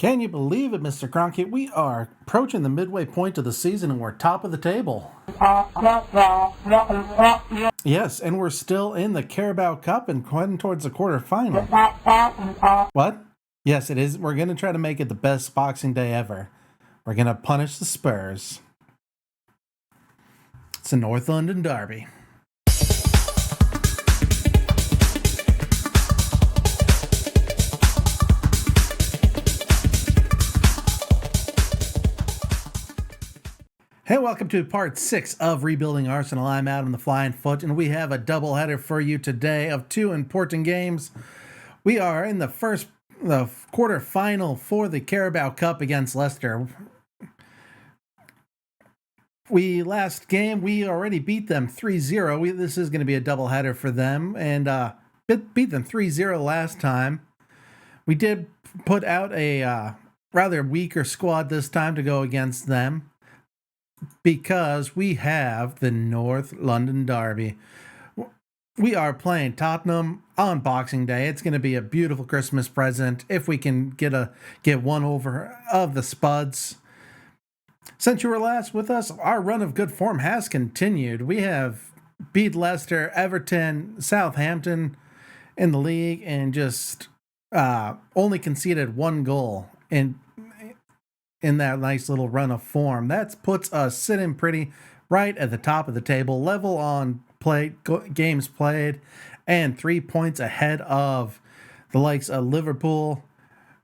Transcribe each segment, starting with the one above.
Can you believe it, Mr. Cronkite? We are approaching the midway point of the season and we're top of the table. Yes, and we're still in the Carabao Cup and heading towards the quarterfinal. What? Yes, it is. We're going to try to make it the best Boxing Day ever. We're going to punish the Spurs. It's a North London derby. Hey, welcome to part 6 of Rebuilding Arsenal. I'm Adam the Flying Foot, and we have a doubleheader for you today of two important games. We are in the quarterfinal for the Carabao Cup against Leicester. Last game, we already beat them 3-0. This is going to be a doubleheader for them, and beat them 3-0 last time. We did put out a rather weaker squad this time to go against them, because we have the North London derby. We are playing Tottenham on Boxing Day. It's going to be a beautiful Christmas present if we can get one over of the Spuds. Since you were last with us, our run of good form has continued. We have beat Leicester, Everton, Southampton in the league, and just only conceded one goal in that nice little run of form. That puts us sitting pretty right at the top of the table, level on games played, and 3 points ahead of the likes of Liverpool,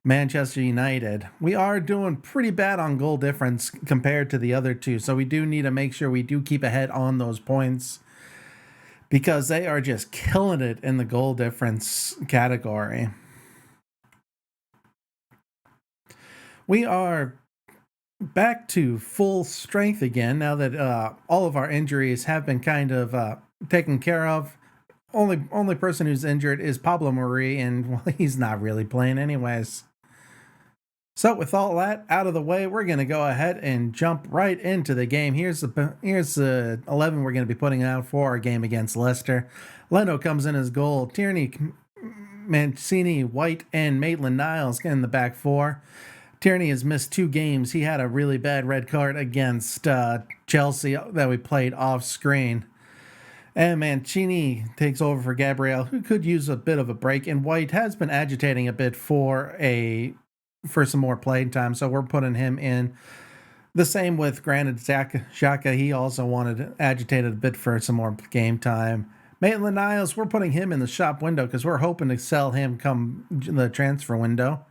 Manchester United. We are doing pretty bad on goal difference compared to the other two, so we do need to make sure we do keep ahead on those points, because they are just killing it in the goal difference category. We are back to full strength again now that all of our injuries have been kind of taken care of. Only person who's injured is Pablo Mari, and well, he's not really playing anyways. So with all that out of the way, we're going to go ahead and jump right into the game. Here's the 11 we're going to be putting out for our game against Leicester. Leno comes in as goal. Tierney, Mancini, White, and Maitland-Niles in the back four. Tierney has missed 2 games. He had a really bad red card against Chelsea that we played off screen. And Mancini takes over for Gabriel, who could use a bit of a break. And White has been agitating a bit for some more playing time, so we're putting him in. The same with Granit Xhaka. He also agitated a bit for some more game time. Maitland-Niles, we're putting him in the shop window because we're hoping to sell him come the transfer window.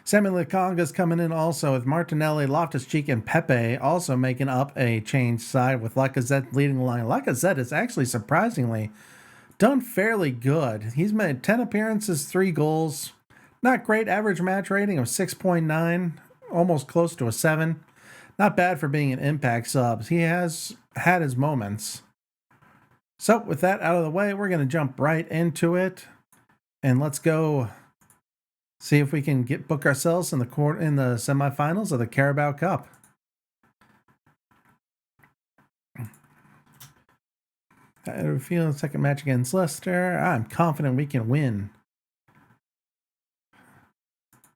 Samuel Lokonga's coming in also with Martinelli, Loftus-Cheek, and Pepe also making up a change side with Lacazette leading the line. Lacazette is actually surprisingly done fairly good. He's made 10 appearances, 3 goals. Not great average match rating of 6.9, almost close to a 7. Not bad for being an impact sub. He has had his moments. So with that out of the way, we're going to jump right into it. And let's go see if we can book ourselves in the semifinals of the Carabao Cup. I feel the second match against Leicester. I'm confident we can win.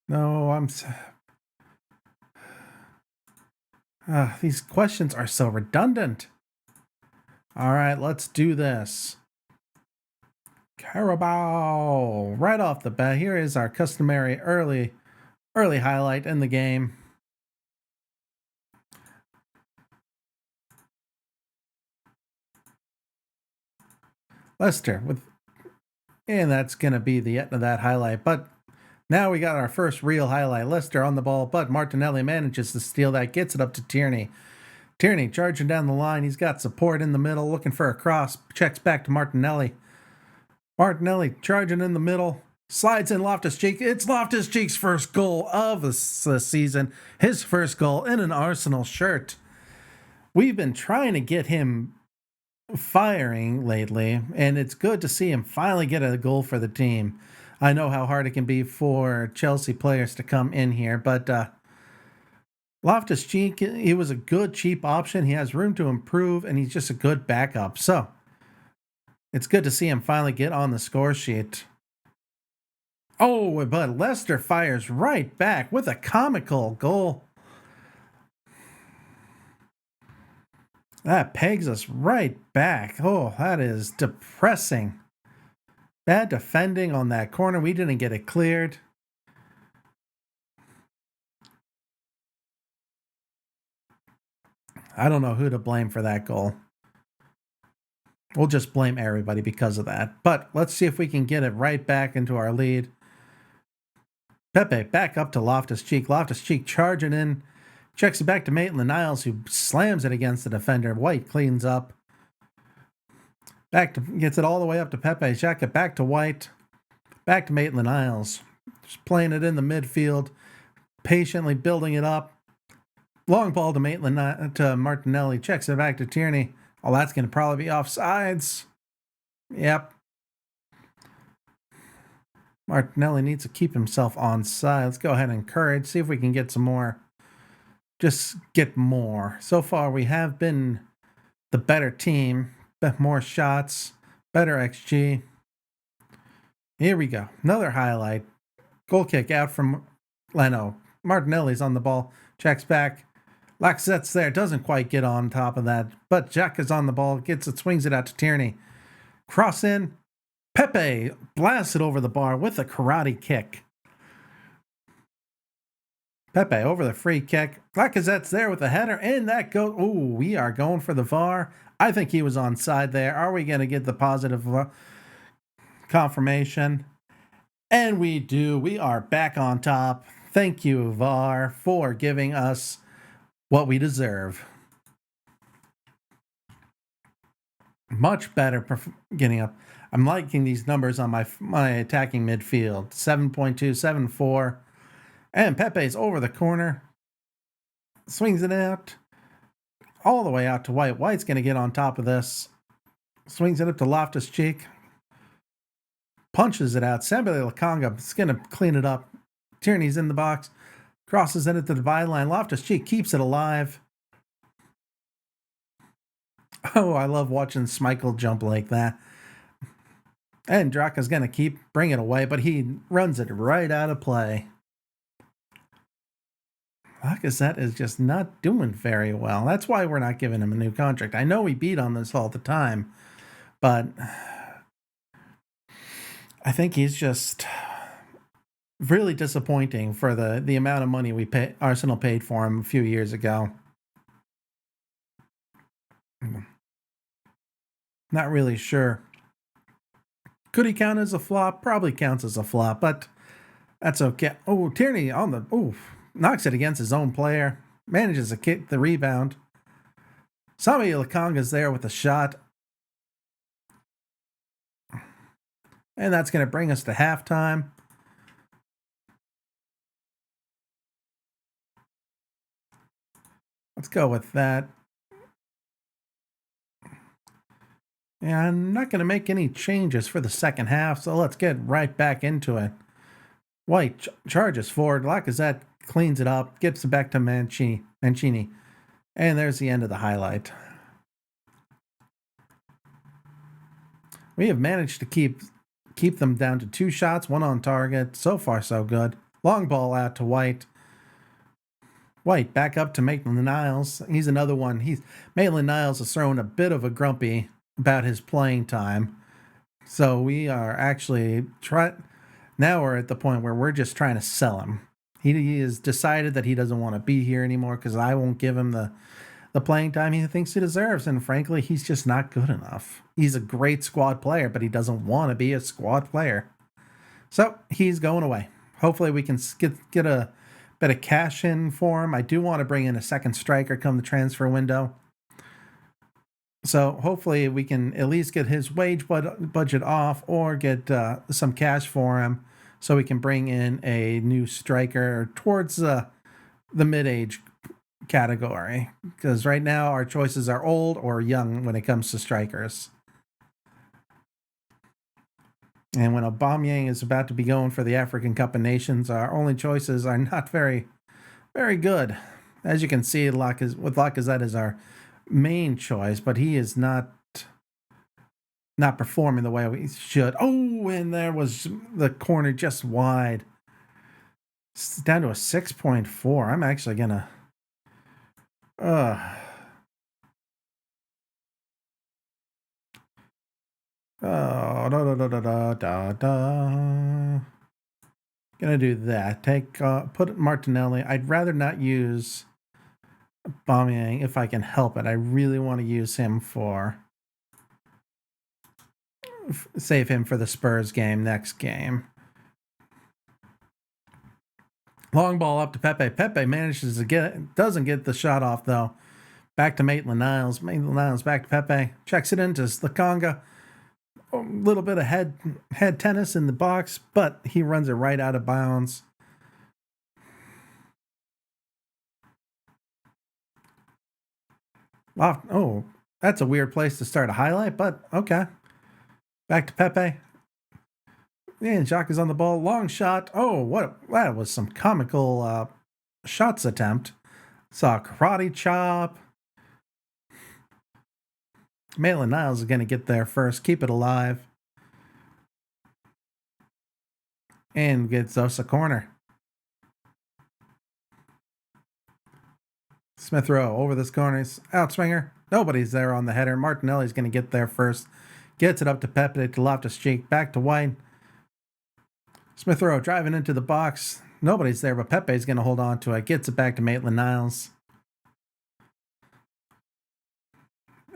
No, these questions are so redundant. All right, let's do this. Carabao. Right off the bat, here is our customary early highlight in the game. Leicester and that's going to be the end of that highlight. But now we got our first real highlight. Leicester on the ball, but Martinelli manages to steal that, gets it up to Tierney. Tierney charging down the line. He's got support in the middle, looking for a cross. Checks back to Martinelli. Martinelli charging in the middle, slides in Loftus-Cheek. It's Loftus-Cheek's first goal of the season, his first goal in an Arsenal shirt. We've been trying to get him firing lately, and it's good to see him finally get a goal for the team. I know how hard it can be for Chelsea players to come in here, but Loftus-Cheek, he was a good cheap option. He has room to improve, and he's just a good backup. So it's good to see him finally get on the score sheet. Oh, but Leicester fires right back with a comical goal. That pegs us right back. Oh, that is depressing. Bad defending on that corner. We didn't get it cleared. I don't know who to blame for that goal. We'll just blame everybody because of that. But let's see if we can get it right back into our lead. Pepe back up to Loftus-Cheek. Loftus-Cheek charging in. Checks it back to Maitland-Niles, who slams it against the defender. White cleans up. Gets it all the way up to Pepe. Jack it back to White. Back to Maitland-Niles. Just playing it in the midfield. Patiently building it up. Long ball to Martinelli. Checks it back to Tierney. Oh, that's going to probably be offsides. Yep. Martinelli needs to keep himself onside. Let's go ahead and encourage. See if we can get some more. Just get more. So far, we have been the better team. More shots. Better XG. Here we go. Another highlight. Goal kick out from Leno. Martinelli's on the ball. Checks back. Lacazette's there. Doesn't quite get on top of that. But Jack is on the ball. Gets it. Swings it out to Tierney. Cross in. Pepe blasts it over the bar with a karate kick. Pepe over the free kick. Lacazette's there with the header. And that goes. Ooh, we are going for the VAR. I think he was onside there. Are we going to get the positive confirmation? And we do. We are back on top. Thank you, VAR, for giving us what we deserve. Much better getting up. I'm liking these numbers on my attacking midfield. 7.2, 7.4. And Pepe's over the corner. Swings it out. All the way out to White. White's going to get on top of this. Swings it up to Loftus-Cheek. Punches it out. Sambale Lakonga is going to clean it up. Tierney's in the box. Crosses in at the divide line. Loftus-Cheek keeps it alive. Oh, I love watching Schmeichel jump like that. And Draka's going to bring it away, but he runs it right out of play. Lacazette is just not doing very well. That's why we're not giving him a new contract. I know we beat on this all the time, but I think he's just really disappointing for the amount of money Arsenal paid for him a few years ago. Not really sure. Could he count as a flop? Probably counts as a flop, but that's okay. Oh, Tierney knocks it against his own player. Manages to kick the rebound. Sami Lakonga's there with a shot. And that's going to bring us to halftime. Let's go with that. And I'm not going to make any changes for the second half, so let's get right back into it. White charges forward. Lacazette cleans it up, gets it back to Mancini. And there's the end of the highlight. We have managed to keep them down to 2 shots, 1 on target. So far, so good. Long ball out to White. White back up to Maitland-Niles. He's another one. Maitland-Niles is throwing a bit of a grumpy about his playing time. So we are actually now we're at the point where we're just trying to sell him. He has decided that he doesn't want to be here anymore because I won't give him the playing time he thinks he deserves. And frankly, he's just not good enough. He's a great squad player, but he doesn't want to be a squad player. So he's going away. Hopefully we can get a bit of cash in for him. I do want to bring in a second striker come the transfer window. So hopefully we can at least get his wage budget off or get some cash for him so we can bring in a new striker towards the mid-age category. Because right now our choices are old or young when it comes to strikers. And when Aubameyang is about to be going for the African Cup of Nations, our only choices are not very, very good. As you can see, Lacazette is our main choice, but he is not not performing the way we should. Oh, and there was the corner just wide. It's down to a 6.4. I'm actually gonna. Uh, oh, da da da da da da da. Gonna do that. Put Martinelli. I'd rather not use Aubameyang if I can help it. I really want to use him for save him for the Spurs game next game. Long ball up to Pepe. Pepe manages to doesn't get the shot off though. Back to Maitland-Niles. Maitland-Niles back to Pepe. Checks it into Lakonga. A little bit of head tennis in the box, but he runs it right out of bounds. Oh, that's a weird place to start a highlight, but okay. Back to Pepe. And Jacques is on the ball. Long shot. Oh, that was some comical shots attempt. Saw a karate chop. Maitland-Niles is going to get there first. Keep it alive. And gets us a corner. Smith Rowe over this corner. Outswinger. Nobody's there on the header. Martinelli's going to get there first. Gets it up to Pepe to Loftus-Cheek. Back to White. Smith Rowe driving into the box. Nobody's there, but Pepe's going to hold on to it. Gets it back to Maitland-Niles.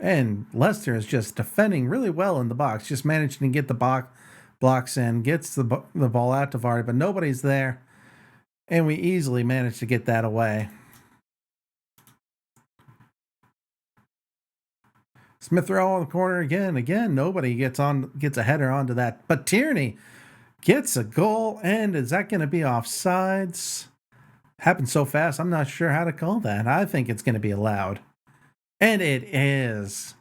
And Leicester is just defending really well in the box. Just managing to get the blocks in. Gets the ball out to Vardy, but nobody's there. And we easily managed to get that away. Smith Rowe on the corner again. Nobody gets a header onto that. But Tierney gets a goal, and is that going to be offsides? Happened so fast, I'm not sure how to call that. I think it's going to be allowed. And it is.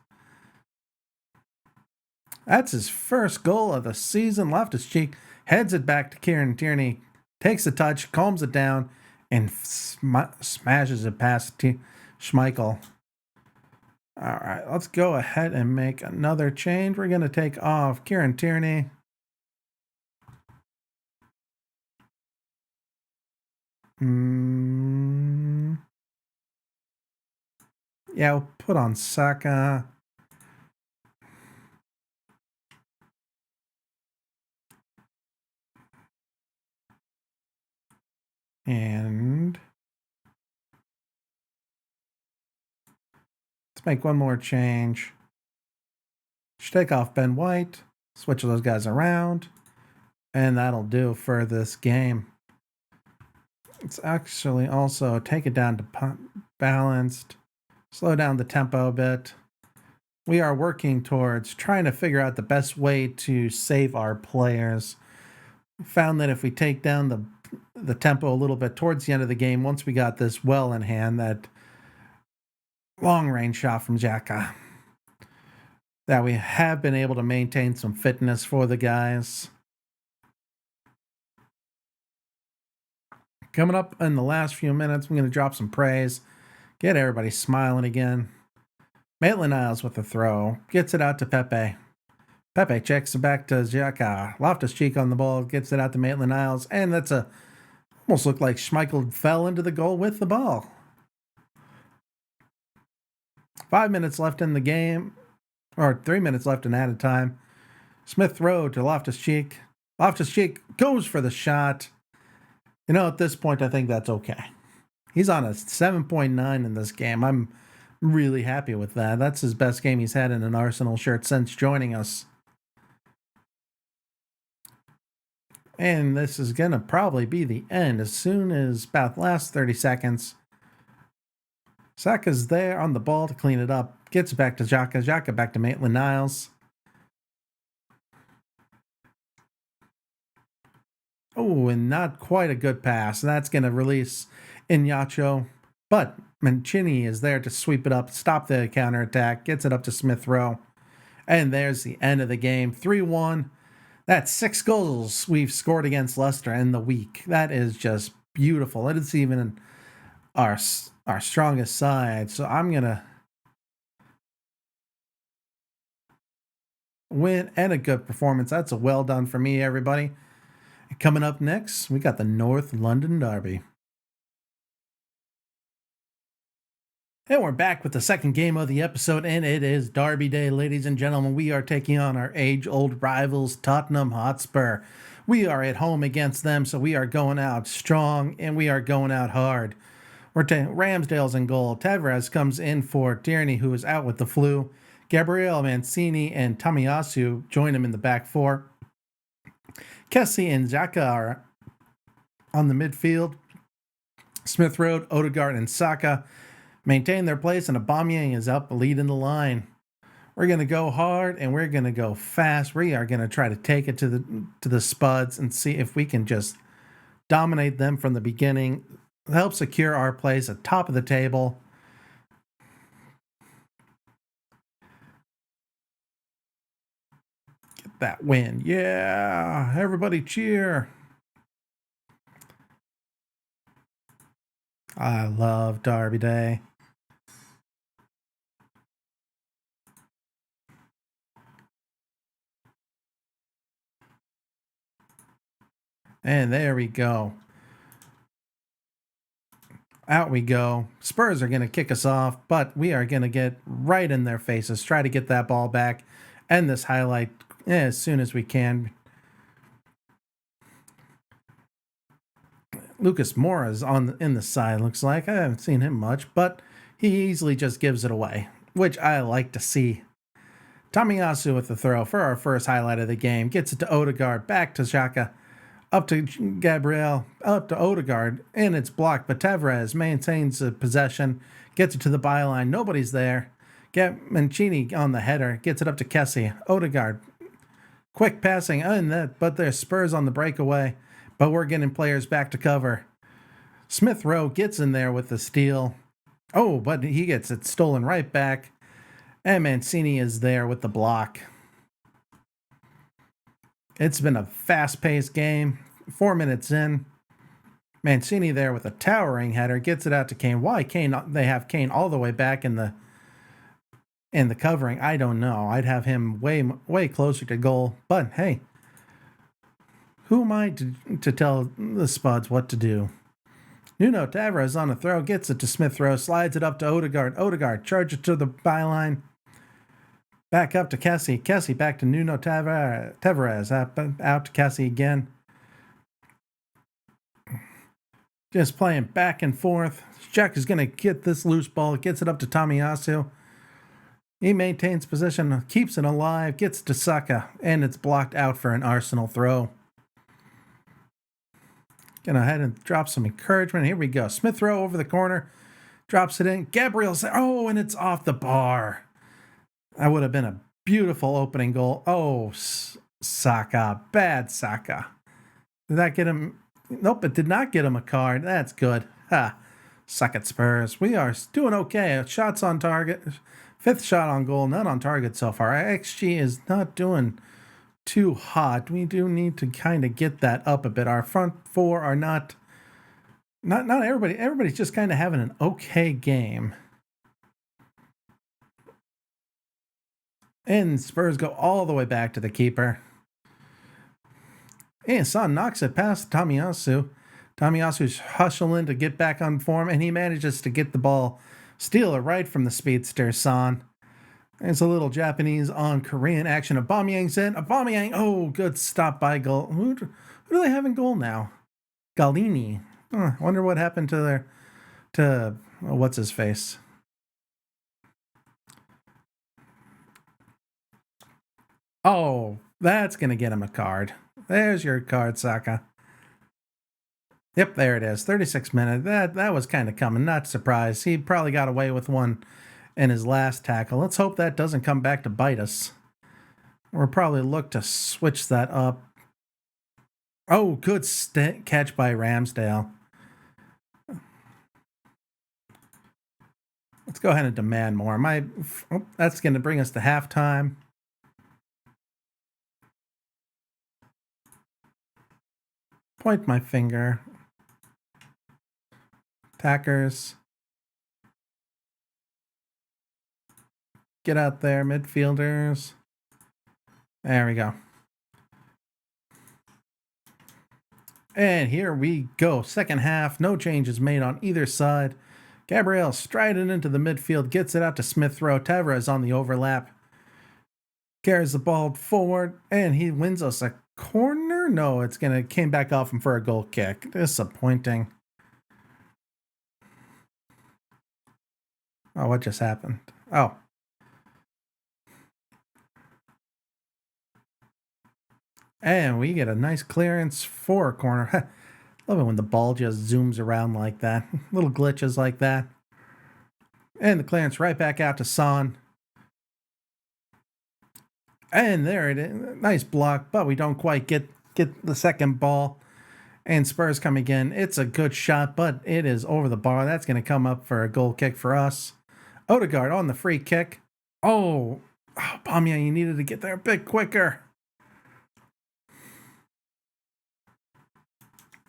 That's his first goal of the season. Loftus-Cheek heads it back to Kieran Tierney, takes a touch, calms it down, and smashes it past Schmeichel. All right, let's go ahead and make another change. We're going to take off Kieran Tierney. Yeah, we'll put on Saka. And let's make one more change. Should take off Ben White, switch those guys around, and that'll do for this game. Let's actually also take it down to balanced, slow down the tempo a bit. We are working towards trying to figure out the best way to save our players. We found that if we take down the tempo a little bit towards the end of the game, once we got this well in hand, that long range shot from Xhaka, that we have been able to maintain some fitness for the guys. Coming up in the last few minutes, I'm going to drop some praise, get everybody smiling again. Maitland-Niles with the throw, gets it out to Pepe. Pepe checks it back to Xhaka. Loftus-Cheek on the ball, gets it out to Maitland-Niles, and that's almost looked like Schmeichel fell into the goal with the ball. 5 minutes left in the game, or 3 minutes left in added time. Smith Rowe to Loftus-Cheek. Loftus-Cheek goes for the shot. You know, at this point, I think that's okay. He's on a 7.9 in this game. I'm really happy with that. That's his best game he's had in an Arsenal shirt since joining us. And this is going to probably be the end as soon as about the last 30 seconds. Saka's there on the ball to clean it up. Gets it back to Xhaka. Xhaka back to Maitland-Niles. Oh, and not quite a good pass. That's going to release Iheanacho. But Mancini is there to sweep it up, stop the counterattack, gets it up to Smith Rowe. And there's the end of the game. 3-1. That's 6 goals we've scored against Leicester in the week. That is just beautiful. It is even our strongest side. So I'm going to... win and a good performance. That's a well done for me, everybody. Coming up next, we got the North London Derby. And we're back with the second game of the episode, and it is Derby Day, ladies and gentlemen. We are taking on our age-old rivals, Tottenham Hotspur. We are at home against them, so we are going out strong, and we are going out hard. Ramsdale's in goal. Tavares comes in for Tierney, who is out with the flu. Gabriel, Mancini, and Tomiyasu join him in the back four. Kessie and Xhaka are on the midfield. Smith Rowe, Odegaard, and Saka maintain their place, and Aubameyang is up leading the line. We're going to go hard, and we're going to go fast. We are going to try to take it to the Spuds and see if we can just dominate them from the beginning, help secure our place at top of the table. Get that win. Yeah, everybody cheer. I love Derby Day. And there we go. Out we go. Spurs are going to kick us off, but we are going to get right in their faces, try to get that ball back, and this highlight as soon as we can. Lucas Moura's in the side, looks like. I haven't seen him much, but he easily just gives it away, which I like to see. Tomiyasu with the throw for our first highlight of the game. Gets it to Odegaard, back to Xhaka, up to Gabriel, up to Odegaard, and it's blocked, but Tavares maintains the possession, gets it to the byline. Nobody's there. Mancini on the header, gets it up to Kessie. Odegaard, quick passing, but there's Spurs on the breakaway, but we're getting players back to cover. Smith Rowe gets in there with the steal. Oh, but he gets it stolen right back. And Mancini is there with the block. It's been a fast-paced game. 4 minutes in. Mancini there with a towering header. Gets it out to Kane. Why Kane? They have Kane all the way back in the covering. I don't know. I'd have him way closer to goal. But hey, who am I to tell the Spuds what to do? Nuno Tavares on a throw. Gets it to Smith Rowe. Slides it up to Odegaard. Odegaard charges to the byline. Back up to Kessie. Kessie back to Nuno Tavares. Out to Kessie again. Just playing back and forth. Jack is going to get this loose ball. Gets it up to Tomiyasu. He maintains position. Keeps it alive. Gets to Saka. And it's blocked out for an Arsenal throw. Going ahead and drop some encouragement. Here we go. Smith Rowe over the corner. Drops it in. Gabriel's. Oh, and it's off the bar. That would have been a beautiful opening goal. Oh, Saka. Bad Saka. Did that get him? Nope, it did not get him a card. That's good. Ha. Suck at Spurs. We are doing okay. Shots on target. 5th shot on goal. None on target so far. XG is not doing too hot. We do need to kind of get that up a bit. Our front four are not everybody. Everybody's just kind of having an okay game. And Spurs go all the way back to the keeper. And Son knocks it past Tomiyasu. Tomiyasu's hustling to get back on form, and he manages to get the ball, steal it right from the speedster, Son. There's a little Japanese on Korean action. Aubameyang's in. Aubameyang, oh, good stop by goal. Who do they have in goal now? Galini. I wonder what happened to what's his face? Oh, that's going to get him a card. There's your card, Saka. Yep, there it is. 36 minutes. That was kind of coming. Not surprised. He probably got away with one in his last tackle. Let's hope that doesn't come back to bite us. We'll probably look to switch that up. Oh, good catch by Ramsdale. Let's go ahead and demand more. That's going to bring us to halftime. Point my finger. Attackers. Get out there, midfielders. There we go. And here we go. Second half. No changes made on either side. Gabriel striding into the midfield. Gets it out to Smith Rowe. Tavares on the overlap. Carries the ball forward. And he wins us a corner? No, it's going to came back off him for a goal kick. Disappointing. Oh, what just happened? Oh. And we get a nice clearance for a corner. Love it when the ball just zooms around like that. Little glitches like that. And the clearance right back out to Son. And there it is. Nice block, but we don't quite get the second ball. And Spurs come again. It's a good shot, but it is over the bar. That's going to come up for a goal kick for us. Odegaard on the free kick. Oh, Aubameyang, you needed to get there a bit quicker.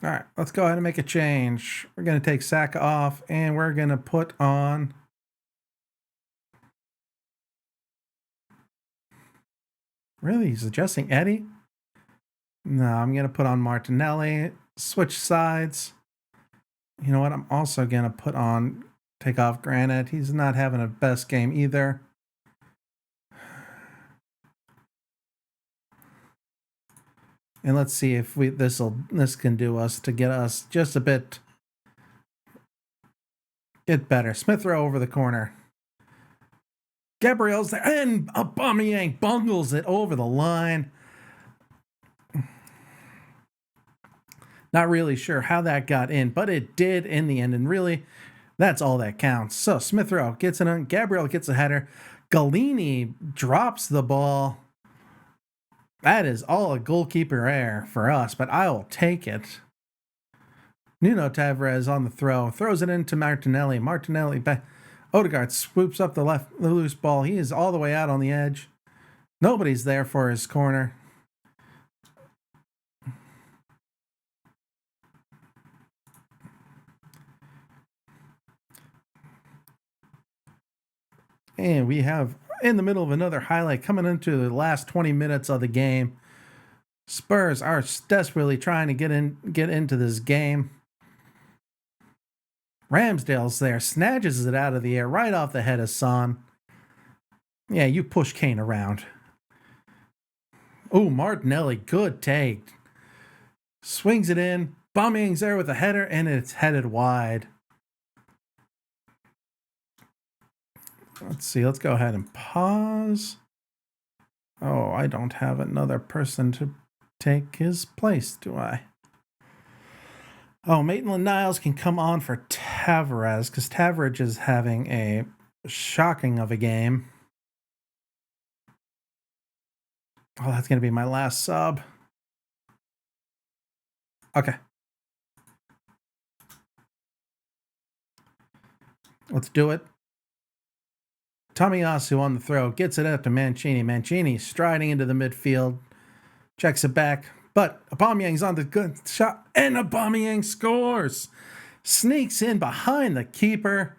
All right, let's go ahead and make a change. We're going to take Saka off, and we're going to put on... Really? He's adjusting Eddie? No, I'm going to put on Martinelli. Switch sides. You know what? I'm also going to put on... Take off Granite. He's not having a best game either. And let's see if this can do us to get us just a bit get better. Smith Rowe over the corner. Gabriel's there, and Aubameyang bungles it over the line. Not really sure how that got in, but it did in the end, and really, that's all that counts. So Smith Rowe gets it on. Gabriel gets a header. Galini drops the ball. That is all a goalkeeper error for us, but I will take it. Nuno Tavares on the throw. Throws it into Martinelli. Martinelli back. Odegaard swoops up the loose ball. He is all the way out on the edge. Nobody's there for his corner. And we have in the middle of another highlight coming into the last 20 minutes of the game. Spurs are desperately trying to get into this game. Ramsdale's there, snatches it out of the air right off the head of Son. Yeah, you push Kane around. Oh, Martinelli, good take. Swings it in. Aubameyang's there with a header, and it's headed wide. Let's see, let's go ahead and pause. Oh, I don't have another person to take his place, do I? Oh, Maitland-Niles can come on for Tavares, because Tavares is having a shocking of a game. Oh, that's going to be my last sub. Okay. Let's do it. Tomiyasu on the throw, gets it out to Mancini. Mancini striding into the midfield, checks it back, but Aubameyang's on the good shot, and Aubameyang scores. Sneaks in behind the keeper.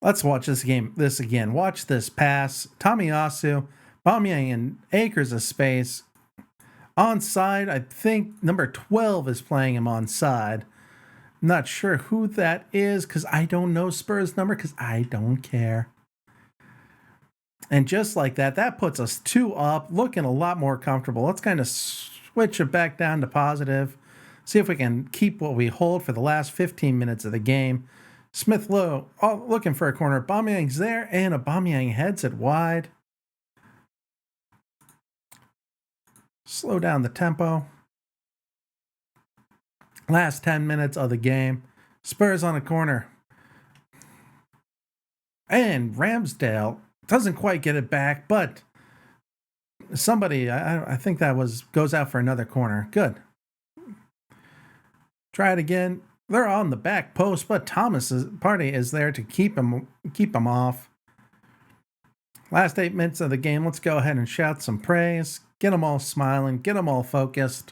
Let's watch this again. Watch this pass. Tomiyasu, Aubameyang in acres of space. Onside, I think number 12 is playing him onside. Not sure who that is because I don't know Spurs' number because I don't care. And just like that, that puts us 2 up, looking a lot more comfortable. Let's kind of switch it back down to positive. See if we can keep what we hold for the last 15 minutes of the game. Smith Rowe looking for a corner. Aubameyang's there, and Aubameyang heads it wide. Slow down the tempo. Last 10 minutes of the game. Spurs on a corner. And Ramsdale doesn't quite get it back, but somebody, I think that goes out for another corner. Good. Try it again. They're on the back post, but Thomas's party is there to keep him off. Last 8 minutes of the game. Let's go ahead and shout some praise. Get them all smiling. Get them all focused.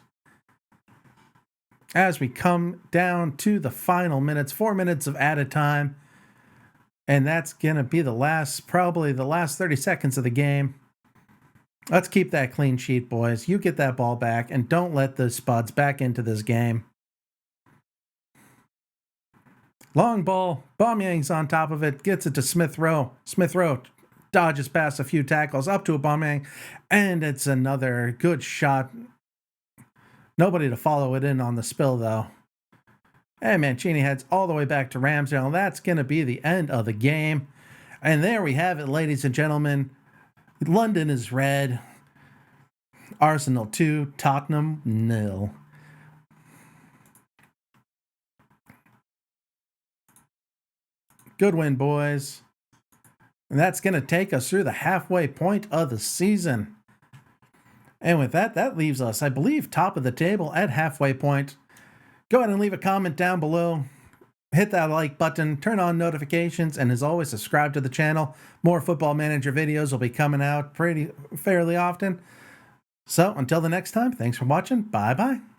As we come down to the final minutes, 4 minutes of added time. And that's going to be probably the last 30 seconds of the game. Let's keep that clean sheet, boys. You get that ball back and don't let the Spuds back into this game. Long ball. Aubameyang's on top of it. Gets it to Smith Rowe. Smith Rowe dodges past a few tackles up to Aubameyang. And it's another good shot. Nobody to follow it in on the spill, though. And Mancini heads all the way back to Ramsdale. That's going to be the end of the game. And there we have it, ladies and gentlemen. London is red. Arsenal 2, Tottenham 0. Good win, boys. And that's going to take us through the halfway point of the season. And with that, that leaves us, I believe, top of the table at halfway point. Go ahead and leave a comment down below. Hit that like button, turn on notifications, and as always, subscribe to the channel. More Football Manager videos will be coming out fairly often. So until the next time, thanks for watching. Bye-bye.